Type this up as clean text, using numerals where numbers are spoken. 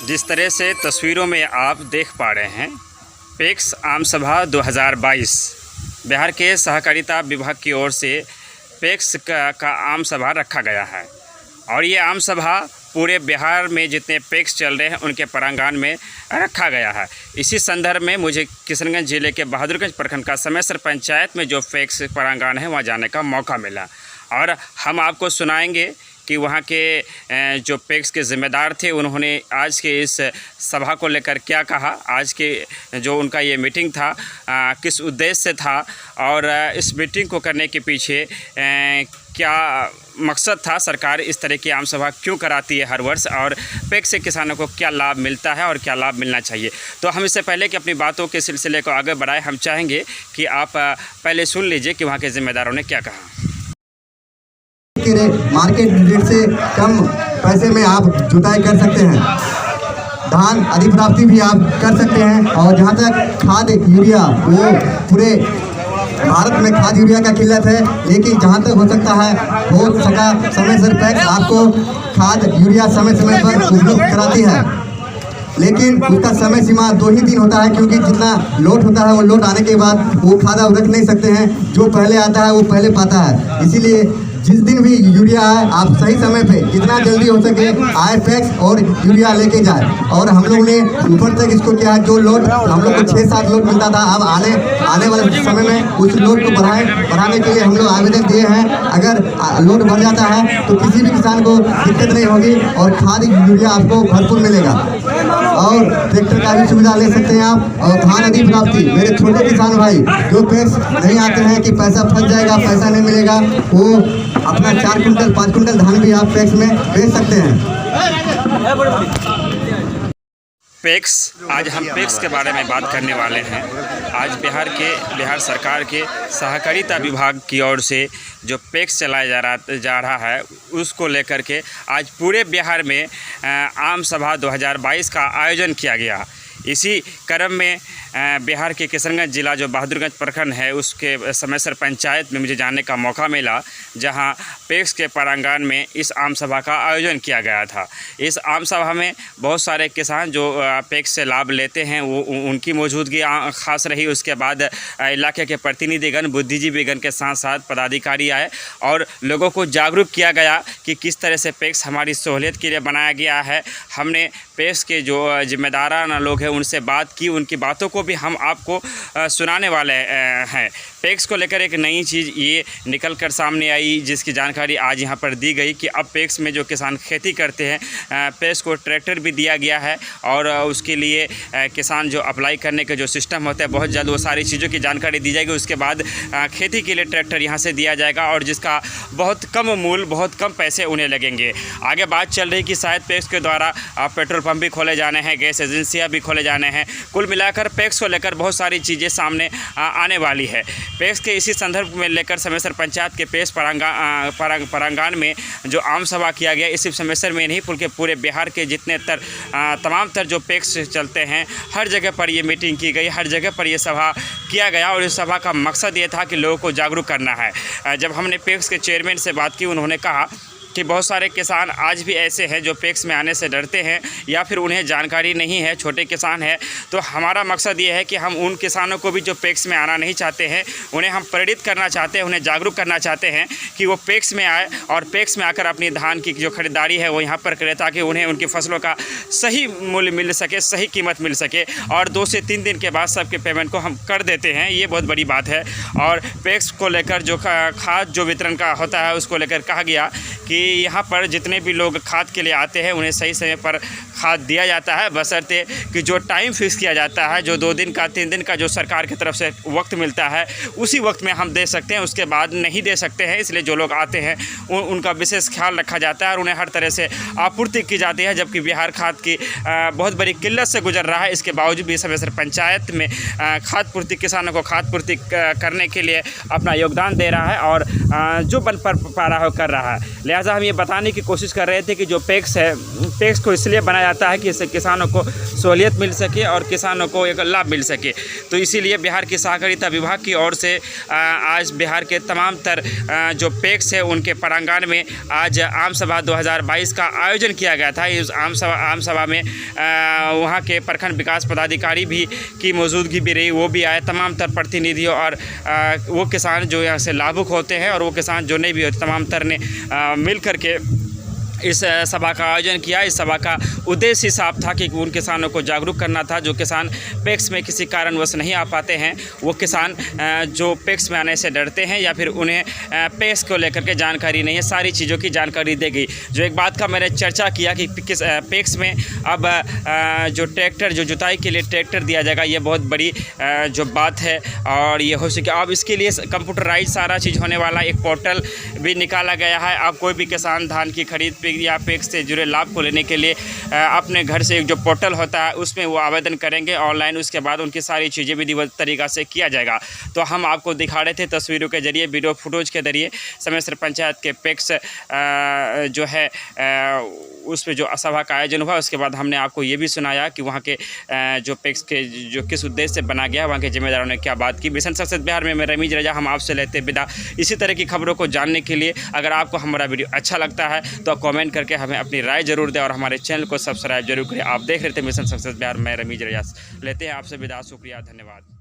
जिस तरह से तस्वीरों में आप देख पा रहे हैं, पेक्स आम सभा 2022 बिहार के सहकारिता विभाग की ओर से पेक्स का आम सभा रखा गया है। और ये आम सभा पूरे बिहार में जितने पेक्स चल रहे हैं उनके प्रांगण में रखा गया है। इसी संदर्भ में मुझे किशनगंज जिले के बहादुरगंज प्रखंड का समेसर पंचायत में जो पेक्स प्रांगण है वहाँ जाने का मौका मिला, और हम आपको सुनाएंगे कि वहाँ के जो पेक्स के ज़िम्मेदार थे उन्होंने आज के इस सभा को लेकर क्या कहा, आज के जो उनका ये मीटिंग था किस उद्देश्य से था, और इस मीटिंग को करने के पीछे क्या मकसद था, सरकार इस तरह की आम सभा क्यों कराती है हर वर्ष, और पेक्स से किसानों को क्या लाभ मिलता है और क्या लाभ मिलना चाहिए। तो हम इससे पहले कि अपनी बातों के सिलसिले को आगे बढ़ाएं, हम चाहेंगे कि आप पहले सुन लीजिए कि वहाँ के ज़िम्मेदारों ने क्या कहा। मार्केट रेट से कम पैसे में आप जुताई कर सकते हैं, धान अधिप्राप्ति भी आप कर सकते हैं। और जहाँ तक खाद यूरिया, वो पूरे भारत में खाद यूरिया का किल्लत है, लेकिन जहाँ तक हो सकता है हो सका समय से पैक्स आपको खाद यूरिया समय समय पर उपलब्ध कराती है। लेकिन उसका समय सीमा 2 ही दिन होता है, क्योंकि जितना लोड होता है वो लोड आने के बाद वो खाद आप रख नहीं सकते हैं, जो पहले आता है वो पहले पाता है। इसीलिए जिस दिन भी यूरिया आए आप सही समय पे जितना जल्दी हो सके आए पेक्स और यूरिया लेके जाए। और हम लोग ने ऊपर तक इसको किया, जो लोड हम लोग को 6-7 लोड मिलता था, अब आने वाले समय में उस लोड को बढ़ाने के लिए हम लोग आवेदन दिए हैं। अगर लोड बढ़ जाता है तो किसी भी किसान को दिक्कत नहीं होगी और खाद यूरिया आपको भरपूर मिलेगा, और ट्रैक्टर का भी सुविधा ले सकते हैं आप। और धान अधिप्राप्ति, मेरे छोटे किसान भाई जो पेक्स नहीं आते हैं कि पैसा फंस जाएगा, पैसा नहीं मिलेगा, वो अपना 4 कुंटल 5 कुंटल धान भी आप पेक्स में बेच सकते हैं। पेक्स, आज हम पेक्स के बारे में बात करने वाले हैं। आज बिहार सरकार के सहकारिता विभाग की ओर से जो पेक्स चलाया जा रहा है उसको लेकर के आज पूरे बिहार में आम सभा 2022 का आयोजन किया गया। इसी क्रम में बिहार के किशनगंज जिला जो बहादुरगंज प्रखंड है उसके समेसर पंचायत में मुझे जाने का मौका मिला, जहां पेक्स के प्रांगण में इस आम सभा का आयोजन किया गया था। इस आम सभा में बहुत सारे किसान जो पेक्स से लाभ लेते हैं वो उनकी मौजूदगी खास रही। उसके बाद इलाके के प्रतिनिधिगण, बुद्धिजीवीगण के साथ साथ पदाधिकारी आए और लोगों को जागरूक किया गया कि किस तरह से पेक्स हमारी सहूलियत के लिए बनाया गया है। हमने पेक्स के जो जिम्मेदारान लोग हैं उनसे बात की, उनकी बातों को भी हम आपको सुनाने वाले हैं। पेक्स को लेकर एक नई चीज़ ये निकल कर सामने आई, जिसकी जानकारी आज यहाँ पर दी गई कि अब पेक्स में जो किसान खेती करते हैं पेक्स को ट्रैक्टर भी दिया गया है, और उसके लिए किसान जो अप्लाई करने के जो सिस्टम होता है बहुत जल्द वो सारी चीज़ों की जानकारी दी जाएगी। उसके बाद खेती के लिए ट्रैक्टर यहाँ से दिया जाएगा, और जिसका बहुत कम मूल्य, बहुत कम पैसे उन्हें लगेंगे। आगे बात चल रही कि शायद पेक्स के द्वारा पेट्रोल पंप भी खोले जाने हैं, गैस एजेंसियाँ भी खोले जाने हैं। कुल मिलाकर पेक्स को लेकर बहुत सारी चीज़ें सामने आने वाली है। पेक्स के इसी संदर्भ में लेकर समेसर पंचायत के पेक्स प्रांगण में जो आम सभा किया गया, इसी समेसर में नहीं बल्कि पूरे बिहार के जितने तमाम जो पेक्स चलते हैं हर जगह पर ये मीटिंग की गई, हर जगह पर ये सभा किया गया। और इस सभा का मकसद ये था कि लोगों को जागरूक करना है। जब हमने पेक्स के चेयरमैन से बात की, उन्होंने कहा कि बहुत सारे किसान आज भी ऐसे हैं जो पेक्स में आने से डरते हैं या फिर उन्हें जानकारी नहीं है, छोटे किसान हैं। तो हमारा मकसद ये है कि हम उन किसानों को भी जो पेक्स में आना नहीं चाहते हैं उन्हें हम प्रेरित करना चाहते हैं, उन्हें जागरूक करना चाहते हैं कि वो पेक्स में आए और पेक्स में आकर अपनी धान की जो खरीदारी है वो यहाँ पर करें, ताकि उन्हें उनकी फसलों का सही मूल्य मिल सके, सही कीमत मिल सके। और 2 से 3 दिन के बाद सबके पेमेंट को हम कर देते हैं, ये बहुत बड़ी बात है। और पेक्स को लेकर जो खाद जो वितरण का होता है उसको लेकर कहा गया कि यहाँ पर जितने भी लोग खाद के लिए आते हैं उन्हें सही समय पर खाद दिया जाता है, बशर्ते कि जो टाइम फिक्स किया जाता है, जो 2 दिन का 3 दिन का जो सरकार की तरफ से वक्त मिलता है उसी वक्त में हम दे सकते हैं, उसके बाद नहीं दे सकते हैं। इसलिए जो लोग आते हैं उनका विशेष ख्याल रखा जाता है और उन्हें हर तरह से आपूर्ति की जाती है। जबकि बिहार खाद की बहुत बड़ी किल्लत से गुजर रहा है, इसके बावजूद भी समेसर पंचायत में खाद पूर्ति, किसानों को खाद पूर्ति करने के लिए अपना योगदान दे रहा है और जो बन पर पा रहा हो कर रहा है। लिहाजा हम ये बताने की कोशिश कर रहे थे कि जो पैक्स है, पैक्स को इसलिए बनाया जाता है कि इससे किसानों को सहूलियत मिल सके और किसानों को एक लाभ मिल सके। तो इसीलिए बिहार की सहकारिता विभाग की ओर से आज बिहार के तमाम जो पैक्स है उनके प्रांगण में आज आम सभा 2022 का आयोजन किया गया था। इस आम सभा में वहाँ के प्रखंड विकास पदाधिकारी भी की मौजूदगी भी रही, वो भी आए, तमाम प्रतिनिधियों और वो किसान जो यहाँ से लाभुक होते हैं और वो किसान जो नहीं भी होते, तमाम ने मिल करके इस सभा का आयोजन किया। इस सभा का उद्देश्य ही साफ था कि उन किसानों को जागरूक करना था जो किसान पैक्स में किसी कारणवश नहीं आ पाते हैं। वो किसान जो पैक्स में आने से डरते हैं या फिर उन्हें पैक्स को लेकर के जानकारी नहीं है, सारी चीज़ों की जानकारी दी गई। जो एक बात का मैंने चर्चा किया कि किस पैक्स में अब जो ट्रैक्टर, जो जुताई के लिए ट्रैक्टर दिया जाएगा, ये बहुत बड़ी जो बात है और ये हो सके। अब इसके लिए कंप्यूटराइज सारा चीज़ होने वाला एक पोर्टल भी निकाला गया है। अब कोई भी किसान धान की खरीद या पैक्स से जुड़े लाभ को लेने के लिए अपने घर से जो पोर्टल होता है उसमें वो आवेदन करेंगे ऑनलाइन। उसके बाद उनकी सारी चीज़ें विधिवत तरीक़ा से किया जाएगा। तो हम आपको दिखा रहे थे तस्वीरों के जरिए, वीडियो फुटेज के जरिए समेसर पंचायत के पैक्स जो है उस पर जो सभा का आयोजन हुआ। उसके बाद हमने आपको ये भी सुनाया कि वहाँ के जो पैक्स के जो किस उद्देश्य से बना गया, वहाँ के जिम्मेदारों ने क्या बात की। मिशन सक्सेस बिहार में मैं रमीज रजा, हम आपसे लेते विदा। इसी तरह की खबरों को जानने के लिए अगर आपको हमारा वीडियो अच्छा लगता है तो कमेंट करके हमें अपनी राय जरूर दें और हमारे चैनल को सब्सक्राइब जरूर करें। आप देख रहे थे मिशन सक्सेस बिहार, मैं रमीज रजा, लेते हैं आपसे विदा। शुक्रिया, धन्यवाद।